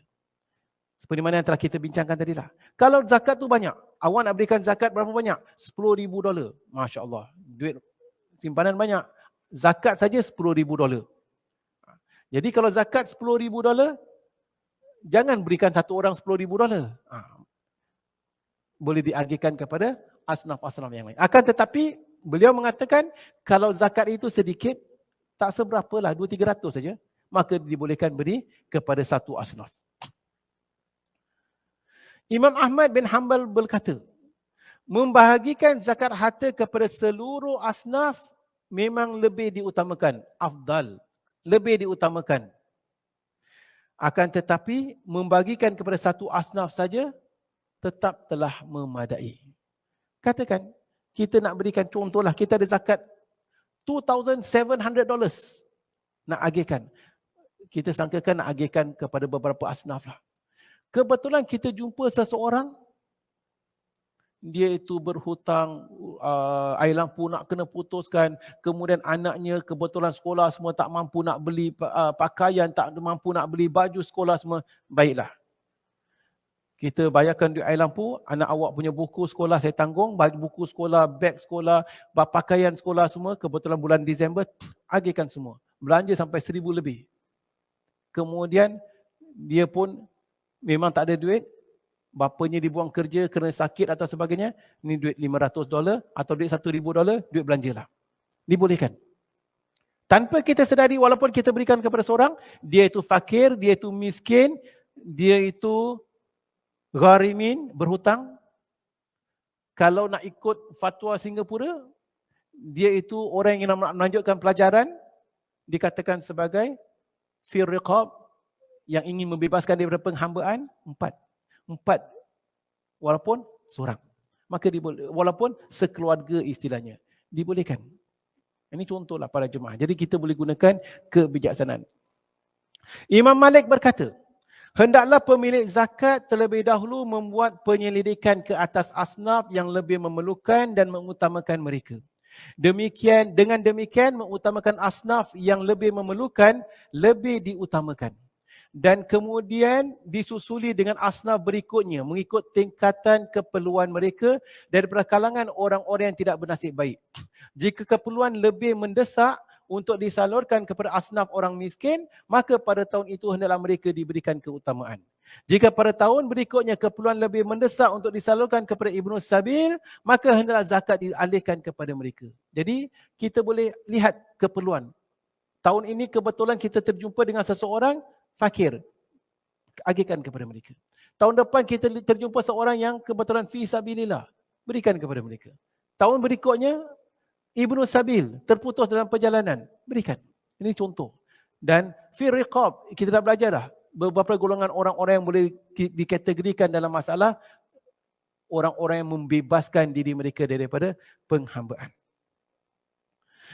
Seperti mana yang telah kita bincangkan tadi lah. Kalau zakat tu banyak, awak nak berikan zakat berapa banyak? $10,000. Masya Allah, duit simpanan banyak. Zakat saja $10,000. Jadi kalau zakat $10,000, jangan berikan satu orang $10,000. Boleh diagihkan kepada asnaf-asnaf yang lain. Akan tetapi, beliau mengatakan kalau zakat itu sedikit, tak seberapa lah, 200-300 saja, maka dibolehkan beri kepada satu asnaf. Imam Ahmad bin Hanbal berkata, membahagikan zakat harta kepada seluruh asnaf memang lebih diutamakan, afdal, lebih diutamakan. Akan tetapi membagikan kepada satu asnaf saja tetap telah memadai. Katakan kita nak berikan contohlah, kita ada zakat $2,700 nak agihkan. Kita sangkakan nak agihkan kepada beberapa asnaf lah. Kebetulan kita jumpa seseorang dia itu berhutang, air lampu nak kena putuskan, kemudian anaknya kebetulan sekolah semua tak mampu nak beli pakaian, tak mampu nak beli baju sekolah semua. Baiklah, kita bayarkan duit air lampu, anak awak punya buku sekolah saya tanggung, baju buku sekolah, beg sekolah, pakaian sekolah semua, kebetulan bulan Disember, agihkan semua. Belanja sampai 1,000 lebih. Kemudian dia pun memang tak ada duit, bapanya dibuang kerja kerana sakit atau sebagainya, ni duit $500 atau duit $1,000, duit belanjalah. Dibolehkan. Tanpa kita sedari, walaupun kita berikan kepada seorang, dia itu fakir, dia itu miskin, dia itu gharimin, berhutang. Kalau nak ikut fatwa Singapura, dia itu orang yang nak melanjutkan pelajaran, dikatakan sebagai fir riqab, yang ingin membebaskan daripada penghambaan, 4 walaupun seorang. Maka walaupun sekeluarga istilahnya, dibolehkan. Ini contohlah para jemaah. Jadi kita boleh gunakan kebijaksanaan. Imam Malik berkata, hendaklah pemilik zakat terlebih dahulu membuat penyelidikan ke atas asnaf yang lebih memerlukan dan mengutamakan mereka. Dengan demikian mengutamakan asnaf yang lebih memerlukan lebih diutamakan. Dan kemudian disusuli dengan asnaf berikutnya mengikut tingkatan keperluan mereka daripada kalangan orang-orang yang tidak bernasib baik. Jika keperluan lebih mendesak untuk disalurkan kepada asnaf orang miskin, maka pada tahun itu hendaklah mereka diberikan keutamaan. Jika pada tahun berikutnya keperluan lebih mendesak untuk disalurkan kepada Ibnu Sabil, maka hendaklah zakat dialihkan kepada mereka. Jadi kita boleh lihat keperluan. Tahun ini kebetulan kita terjumpa dengan seseorang fakir, agihkan kepada mereka. Tahun depan kita terjumpa seorang yang kebetulan fi sabilillah, berikan kepada mereka. Tahun berikutnya Ibnu Sabil terputus dalam perjalanan, berikan. Ini contoh. Dan fi riqab, kita dah belajar dah beberapa golongan orang-orang yang boleh dikategorikan dalam masalah orang-orang yang membebaskan diri mereka daripada penghambaan.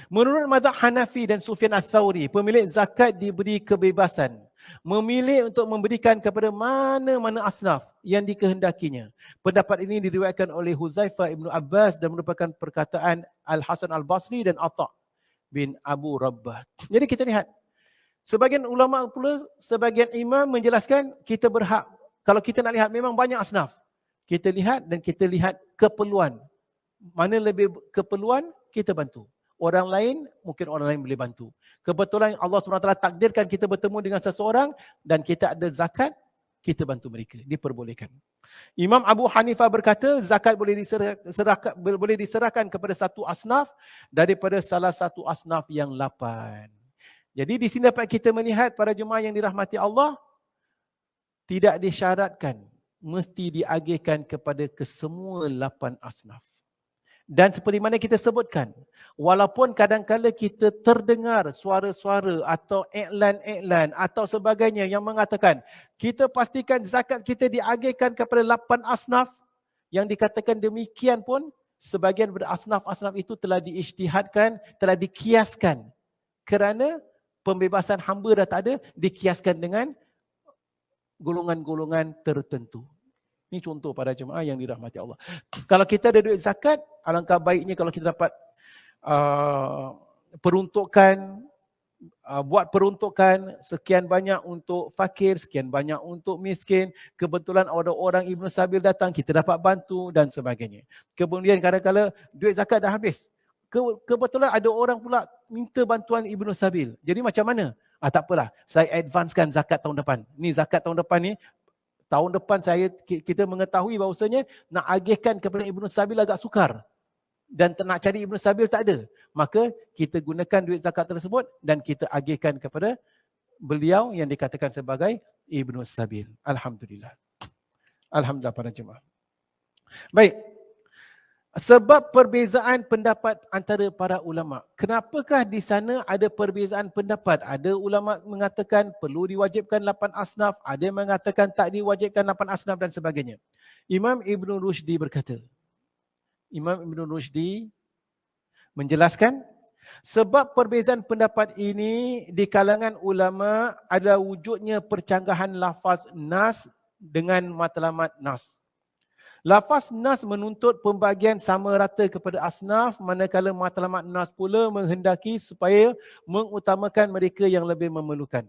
Menurut mazhab Hanafi dan Sufyan Ats-Tsauri, pemilik zakat diberi kebebasan memilih untuk memberikan kepada mana-mana asnaf yang dikehendakinya. Pendapat ini diriwayatkan oleh Huzaifah Ibn Abbas dan merupakan perkataan Al-Hasan Al-Basri dan Atha bin Abu Rabbah. Jadi kita lihat, sebagian ulama pula, sebagian imam menjelaskan kita berhak, kalau kita nak lihat memang banyak asnaf, kita lihat dan kita lihat keperluan. Mana lebih keperluan, kita bantu. Orang lain, mungkin orang lain boleh bantu. Kebetulan Allah SWT takdirkan kita bertemu dengan seseorang dan kita ada zakat, kita bantu mereka. Diperbolehkan. Imam Abu Hanifah berkata, zakat boleh diserahkan kepada satu asnaf daripada salah satu asnaf yang 8. Jadi di sini dapat kita melihat para jemaah yang dirahmati Allah, tidak disyaratkan mesti diagihkan kepada kesemua 8 asnaf. Dan seperti mana kita sebutkan, walaupun kadang-kadang kita terdengar suara-suara atau iklan-iklan atau sebagainya yang mengatakan kita pastikan zakat kita diagihkan kepada 8 asnaf, yang dikatakan demikian pun sebahagian daripada asnaf-asnaf itu telah diijtihadkan, telah dikiaskan kerana pembebasan hamba dah tak ada, dikiaskan dengan golongan-golongan tertentu. Ini contoh para jemaah yang dirahmati Allah. Kalau kita ada duit zakat, alangkah baiknya kalau kita dapat peruntukan, buat peruntukan sekian banyak untuk fakir, sekian banyak untuk miskin. Kebetulan ada orang Ibnu Sabil datang, kita dapat bantu dan sebagainya. Kemudian kadang-kadang duit zakat dah habis. Kebetulan ada orang pula minta bantuan Ibnu Sabil. Jadi macam mana? Tak apalah, saya advancekan zakat tahun depan. Ni zakat tahun depan ni, tahun depan kita mengetahui bahawasanya nak agihkan kepada Ibnu Sabil agak sukar. Dan nak cari Ibnu Sabil tak ada. Maka kita gunakan duit zakat tersebut dan kita agihkan kepada beliau yang dikatakan sebagai Ibnu Sabil. Alhamdulillah. Alhamdulillah para jemaah. Baik. Sebab perbezaan pendapat antara para ulama. Kenapakah di sana ada perbezaan pendapat? Ada ulama mengatakan perlu diwajibkan 8 asnaf, ada yang mengatakan tak diwajibkan 8 asnaf dan sebagainya. Imam Ibn Rushdi berkata, Imam Ibn Rushdi menjelaskan, sebab perbezaan pendapat ini di kalangan ulama adalah wujudnya percanggahan lafaz nas dengan matlamat nas. Lafaz nas menuntut pembagian sama rata kepada asnaf, manakala matlamat nas pula menghendaki supaya mengutamakan mereka yang lebih memerlukan.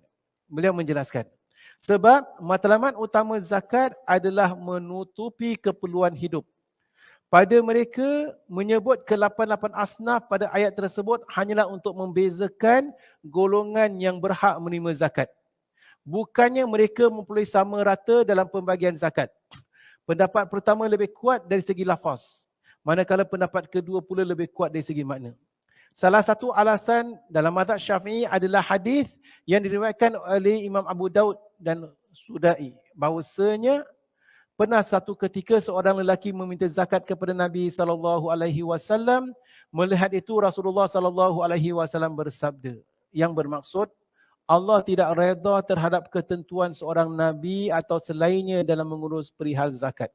Beliau menjelaskan. Sebab matlamat utama zakat adalah menutupi keperluan hidup. Pada mereka menyebut ke-88 asnaf pada ayat tersebut hanyalah untuk membezakan golongan yang berhak menerima zakat. Bukannya mereka memperoleh sama rata dalam pembagian zakat. Pendapat pertama lebih kuat dari segi lafaz, manakala pendapat kedua pula lebih kuat dari segi makna. Salah satu alasan dalam mazhab Syafi'i adalah hadis yang diriwayatkan oleh Imam Abu Daud dan Sudai bahawasanya pernah satu ketika seorang lelaki meminta zakat kepada Nabi SAW. Melihat itu Rasulullah SAW bersabda, yang bermaksud Allah tidak redha terhadap ketentuan seorang Nabi atau selainnya dalam mengurus perihal zakat.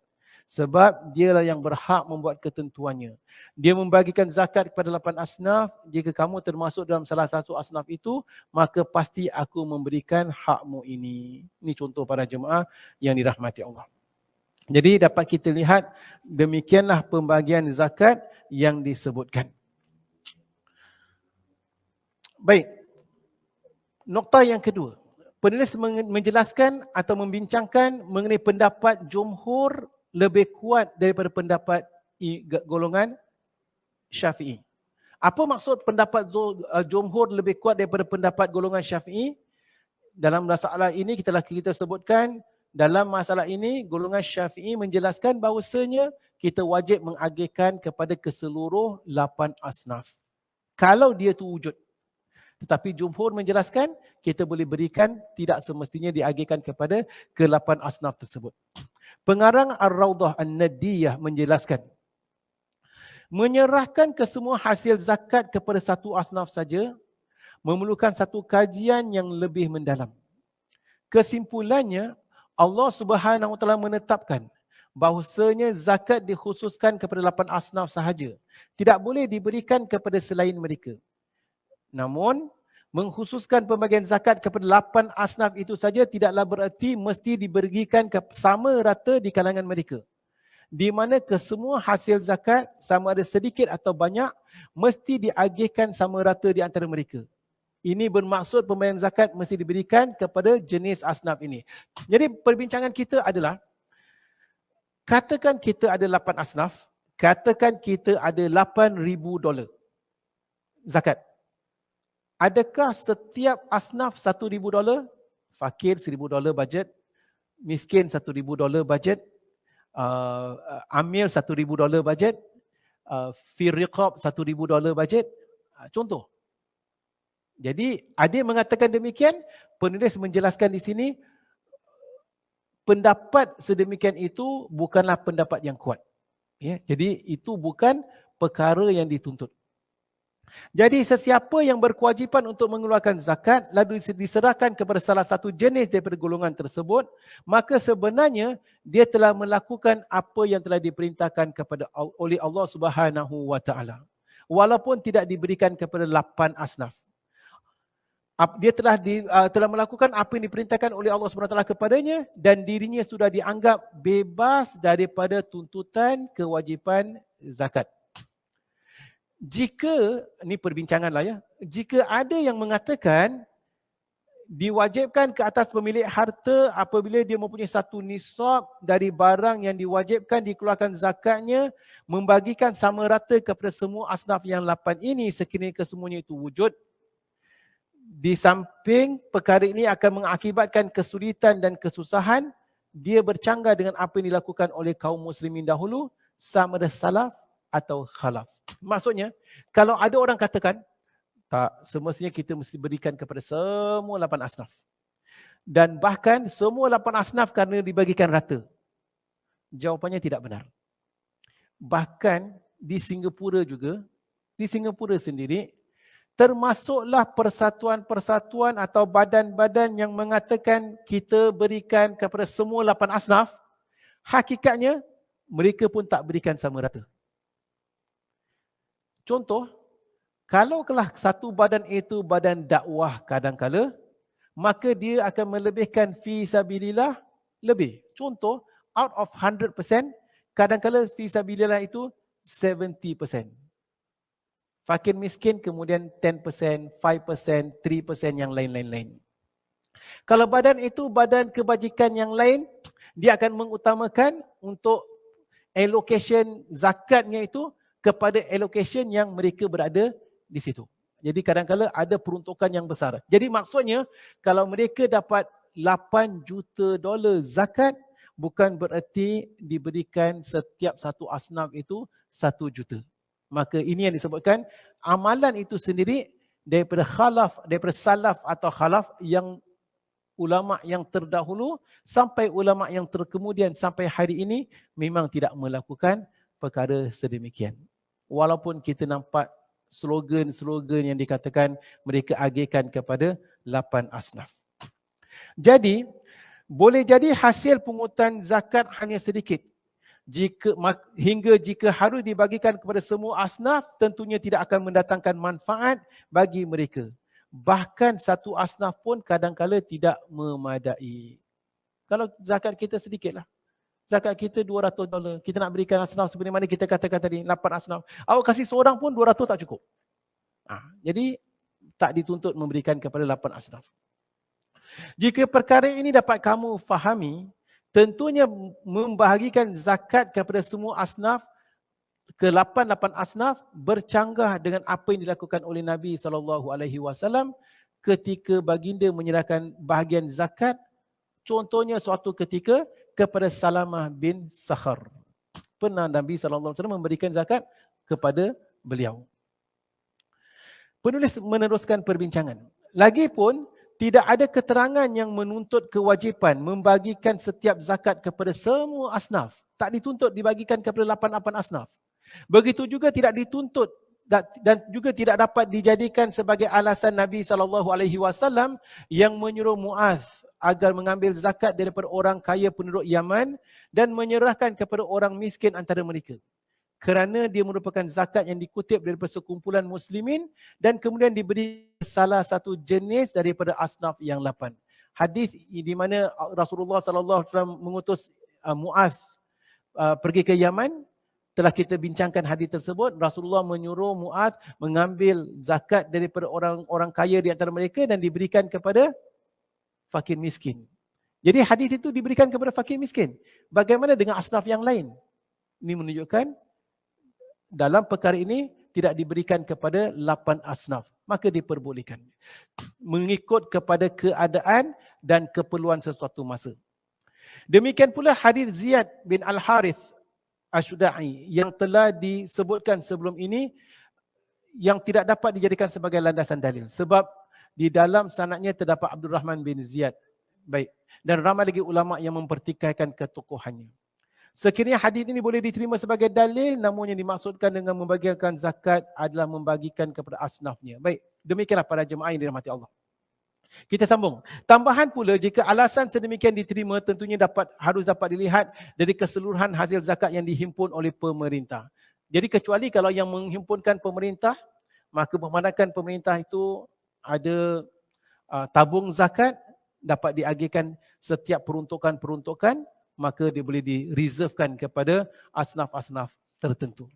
Sebab dialah yang berhak membuat ketentuannya. Dia membagikan zakat kepada 8 asnaf. Jika kamu termasuk dalam salah satu asnaf itu, maka pasti aku memberikan hakmu ini. Ini contoh para jemaah yang dirahmati Allah. Jadi dapat kita lihat demikianlah pembagian zakat yang disebutkan. Baik. Nokta yang kedua. Penulis menjelaskan atau membincangkan mengenai pendapat jumhur lebih kuat daripada pendapat golongan Syafi'i. Apa maksud pendapat jumhur lebih kuat daripada pendapat golongan Syafi'i? Dalam masalah ini kita sebutkan, dalam masalah ini golongan Syafi'i menjelaskan bahawasanya kita wajib mengagihkan kepada keseluruh 8 asnaf. Kalau dia tu wujud. Tetapi jumhur menjelaskan kita boleh berikan, tidak semestinya diagihkan kepada ke-8 asnaf tersebut. Pengarang Ar-Rawdah An-Nadiyah menjelaskan, menyerahkan kesemua hasil zakat kepada satu asnaf saja memerlukan satu kajian yang lebih mendalam. Kesimpulannya, Allah Subhanahu Wa Taala menetapkan bahawasanya zakat dikhususkan kepada 8 asnaf sahaja. Tidak boleh diberikan kepada selain mereka. Namun, mengkhususkan pembagian zakat kepada 8 asnaf itu saja tidaklah bererti mesti diberikan sama rata di kalangan mereka. Di mana kesemua hasil zakat, sama ada sedikit atau banyak, mesti diagihkan sama rata di antara mereka. Ini bermaksud pembayaran zakat mesti diberikan kepada jenis asnaf ini. Jadi perbincangan kita adalah, katakan kita ada 8 asnaf, katakan kita ada $8,000 zakat. Adakah setiap asnaf $1,000? Fakir $1,000 bajet, miskin $1,000 bajet, amil $1,000 bajet, fi riqab $1,000 bajet. Contoh. Jadi ada yang mengatakan demikian, penulis menjelaskan di sini pendapat sedemikian itu bukanlah pendapat yang kuat. Ya, jadi itu bukan perkara yang dituntut. Jadi sesiapa yang berkewajipan untuk mengeluarkan zakat lalu diserahkan kepada salah satu jenis daripada golongan tersebut, maka sebenarnya dia telah melakukan apa yang telah diperintahkan kepada oleh Allah Subhanahu Wa Taala. Walaupun tidak diberikan kepada 8 asnaf. Dia telah melakukan apa yang diperintahkan oleh Allah SWT kepadanya dan dirinya sudah dianggap bebas daripada tuntutan kewajipan zakat. Jika, ini perbincangan lah ya, jika ada yang mengatakan diwajibkan ke atas pemilik harta apabila dia mempunyai satu nisab dari barang yang diwajibkan dikeluarkan zakatnya, membagikan sama rata kepada semua asnaf yang 8 ini sekiranya kesemuanya itu wujud. Di samping perkara ini akan mengakibatkan kesulitan dan kesusahan, dia bercanggah dengan apa yang dilakukan oleh kaum muslimin dahulu, sama ada salaf atau khalaf. Maksudnya, kalau ada orang katakan, tak, semestinya kita mesti berikan kepada semua 8 asnaf. Dan bahkan semua 8 asnaf kerana dibagikan rata. Jawapannya tidak benar. Bahkan di Singapura juga, di Singapura sendiri, termasuklah persatuan-persatuan atau badan-badan yang mengatakan kita berikan kepada semua 8 asnaf, hakikatnya mereka pun tak berikan sama rata. Contoh, kalau satu badan itu badan dakwah kadangkala, maka dia akan melebihkan fi sabilillah lebih. Contoh, out of 100%, Kadang-kadang fisabilillah itu 70%. Fakir miskin kemudian 10%, 5%, 3% yang lain-lain. Kalau badan itu badan kebajikan yang lain, dia akan mengutamakan untuk allocation zakatnya itu kepada allocation yang mereka berada di situ. Jadi kadang-kadang ada peruntukan yang besar. Jadi maksudnya kalau mereka dapat $8 juta zakat, bukan bererti diberikan setiap satu asnaf itu 1 juta. Maka ini yang disebutkan amalan itu sendiri daripada salaf atau khalaf yang ulama yang terdahulu sampai ulama yang terkemudian sampai hari ini memang tidak melakukan perkara sedemikian. Walaupun kita nampak slogan-slogan yang dikatakan mereka agihkan kepada 8 asnaf. Jadi, boleh jadi hasil pungutan zakat hanya sedikit. Jika harus dibagikan kepada semua asnaf, tentunya tidak akan mendatangkan manfaat bagi mereka. Bahkan satu asnaf pun kadang-kala tidak memadai. Kalau zakat kita sedikitlah. Zakat kita $200. Kita nak berikan asnaf seperti mana kita katakan tadi, 8 asnaf. Awak kasih seorang pun 200 tak cukup. Jadi tak dituntut memberikan kepada 8 asnaf. Jika perkara ini dapat kamu fahami, tentunya membahagikan zakat kepada semua asnaf ke 8 asnaf bercanggah dengan apa yang dilakukan oleh Nabi SAW ketika baginda menyerahkan bahagian zakat, contohnya suatu ketika kepada Salamah bin Sakhar. Pernah Nabi SAW memberikan zakat kepada beliau. Penulis meneruskan perbincangan. Lagipun tidak ada keterangan yang menuntut kewajipan membagikan setiap zakat kepada semua asnaf. Tak dituntut dibagikan kepada 8 asnaf. Begitu juga tidak dituntut dan juga tidak dapat dijadikan sebagai alasan Nabi SAW yang menyuruh Muaz agar mengambil zakat daripada orang kaya penduduk Yaman dan menyerahkan kepada orang miskin antara mereka. Kerana dia merupakan zakat yang dikutip daripada sekumpulan muslimin dan kemudian diberi salah satu jenis daripada asnaf yang 8. Hadis di mana Rasulullah SAW mengutus Muaz pergi ke Yaman, telah kita bincangkan hadis tersebut. Rasulullah menyuruh Muaz mengambil zakat daripada orang-orang kaya di antara mereka dan diberikan kepada fakir miskin. Jadi hadis itu diberikan kepada fakir miskin. Bagaimana dengan asnaf yang lain? Ini menunjukkan dalam perkara ini tidak diberikan kepada 8 asnaf, maka diperbolehkan mengikut kepada keadaan dan keperluan sesuatu masa. Demikian pula hadis Ziyad bin Al-Harith Asy-Syuda'i yang telah disebutkan sebelum ini yang tidak dapat dijadikan sebagai landasan dalil sebab di dalam sanadnya terdapat Abdul Rahman bin Ziyad. Baik. Dan ramai lagi ulama yang mempertikaikan ketokohannya. Sekiranya hadis ini boleh diterima sebagai dalil, namun yang dimaksudkan dengan membagikan zakat adalah membagikan kepada asnafnya. Baik, demikianlah para jemaah yang dirahmati Allah. Kita sambung. Tambahan pula, jika alasan sedemikian diterima, tentunya harus dapat dilihat dari keseluruhan hasil zakat yang dihimpun oleh pemerintah. Jadi kecuali kalau yang menghimpunkan pemerintah, maka memandangkan pemerintah itu ada tabung zakat, dapat diagihkan setiap peruntukan-peruntukan, maka dia boleh direservekan kepada asnaf-asnaf tertentu.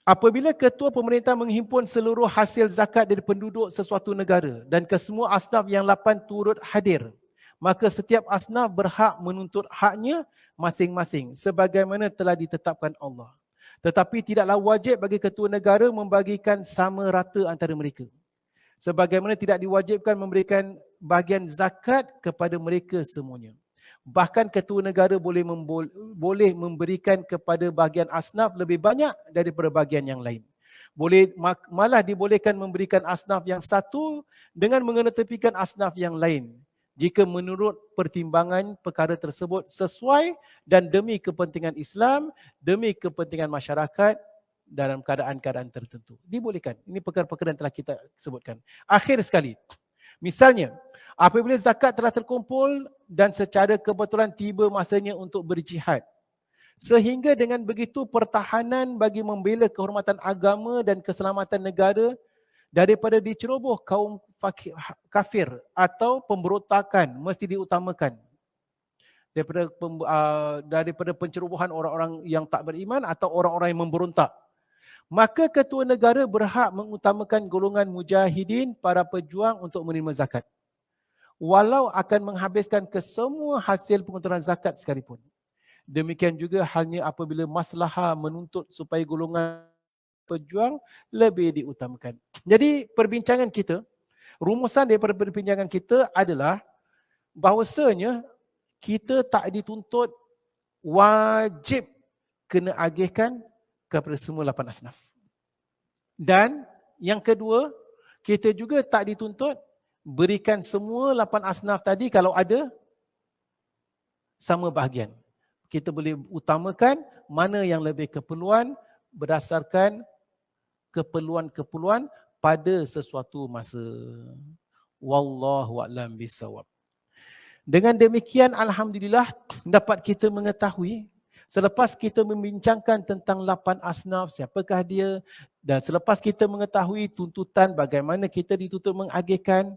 Apabila ketua pemerintah menghimpun seluruh hasil zakat dari penduduk sesuatu negara dan kesemua asnaf yang 8 turut hadir, maka setiap asnaf berhak menuntut haknya masing-masing sebagaimana telah ditetapkan Allah. Tetapi tidaklah wajib bagi ketua negara membagikan sama rata antara mereka. Sebagaimana tidak diwajibkan memberikan bahagian zakat kepada mereka semuanya. Bahkan ketua negara boleh memberikan kepada bahagian asnaf lebih banyak daripada bahagian yang lain. Malah dibolehkan memberikan asnaf yang satu dengan mengenetepikan asnaf yang lain jika menurut pertimbangan perkara tersebut sesuai dan demi kepentingan Islam, demi kepentingan masyarakat dalam keadaan-keadaan tertentu. Dibolehkan. Ini perkara-perkara yang telah kita sebutkan. Akhir sekali, misalnya, apabila zakat telah terkumpul dan secara kebetulan tiba masanya untuk berjihad, sehingga dengan begitu pertahanan bagi membela kehormatan agama dan keselamatan negara daripada diceroboh kaum kafir atau pemberontakan mesti diutamakan. daripada pencerobohan orang-orang yang tak beriman atau orang-orang yang memberontak. Maka ketua negara berhak mengutamakan golongan mujahidin, para pejuang untuk menerima zakat, walau akan menghabiskan kesemua hasil pengeluaran zakat sekalipun. Demikian juga halnya apabila maslahah menuntut supaya golongan pejuang lebih diutamakan. Jadi perbincangan kita, rumusan daripada perbincangan kita adalah bahawasanya kita tak dituntut wajib kena agihkan kepada semua 8 asnaf. Dan yang kedua, kita juga tak dituntut berikan semua 8 asnaf tadi kalau ada sama bahagian. Kita boleh utamakan mana yang lebih keperluan berdasarkan keperluan-keperluan pada sesuatu masa. Wallahu a'lam bissawab. Dengan demikian, alhamdulillah, dapat kita mengetahui selepas kita membincangkan tentang 8 asnaf, siapakah dia, dan selepas kita mengetahui tuntutan bagaimana kita dituntut mengagihkan,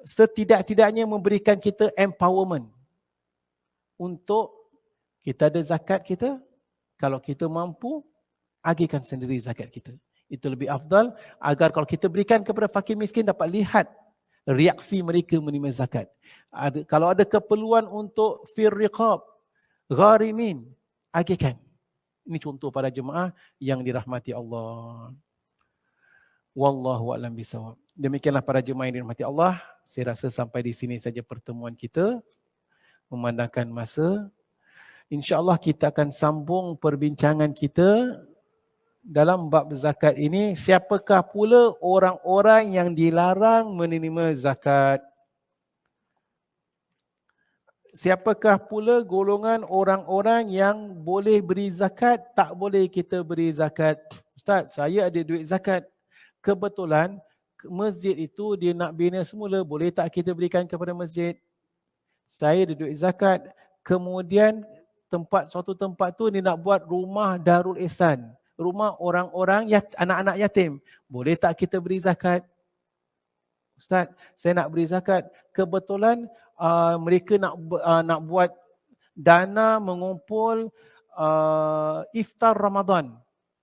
setidak-tidaknya memberikan kita empowerment untuk kita ada zakat kita, kalau kita mampu, agihkan sendiri zakat kita. Itu lebih afdal agar kalau kita berikan kepada fakir miskin dapat lihat reaksi mereka menerima zakat. Kalau ada keperluan untuk fir riqab, gharimin, agihkan. Ini contoh para jemaah yang dirahmati Allah. Wallahu a'lam bissawab. Demikianlah para jemaah yang dirahmati Allah. Saya rasa sampai di sini saja pertemuan kita. Memandangkan masa, InsyaAllah kita akan sambung perbincangan kita dalam bab zakat ini. Siapakah pula orang-orang yang dilarang menerima zakat? Siapakah pula golongan orang-orang yang boleh beri zakat, tak boleh kita beri zakat? Ustaz, saya ada duit zakat. Kebetulan masjid itu dia nak bina semula, boleh tak kita berikan kepada masjid? Saya ada duit zakat. Kemudian suatu tempat tu dia nak buat rumah Darul Ihsan, rumah orang-orang anak-anak yatim. Boleh tak kita beri zakat? Ustaz, saya nak beri zakat. Kebetulan mereka nak buat dana mengumpul iftar Ramadan.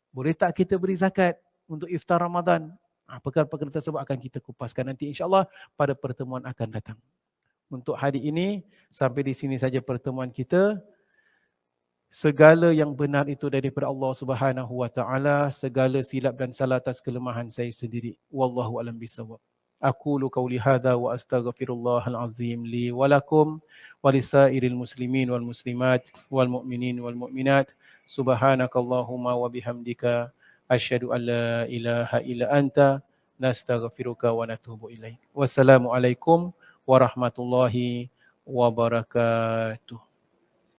Boleh tak kita beri zakat untuk iftar Ramadan? Perkara-perkara tersebut akan kita kupaskan nanti insya-Allah pada pertemuan akan datang. Untuk hari ini sampai di sini saja pertemuan kita. Segala yang benar itu daripada Allah Subhanahu wa taala, segala silap dan salah atas kelemahan saya sendiri. Wallahu a'lam bissawab. Aqulu qawli hadza wa astaghfirullahal azim li wa lakum wa lisairil muslimin wal muslimat wal mu'minin wal mu'minat. Subhanakallahumma wa bihamdika asyhadu an la ilaha illa anta nastaghfiruka wa natubu ilaik. Wassalamualaikum warahmatullahi wabarakatuh.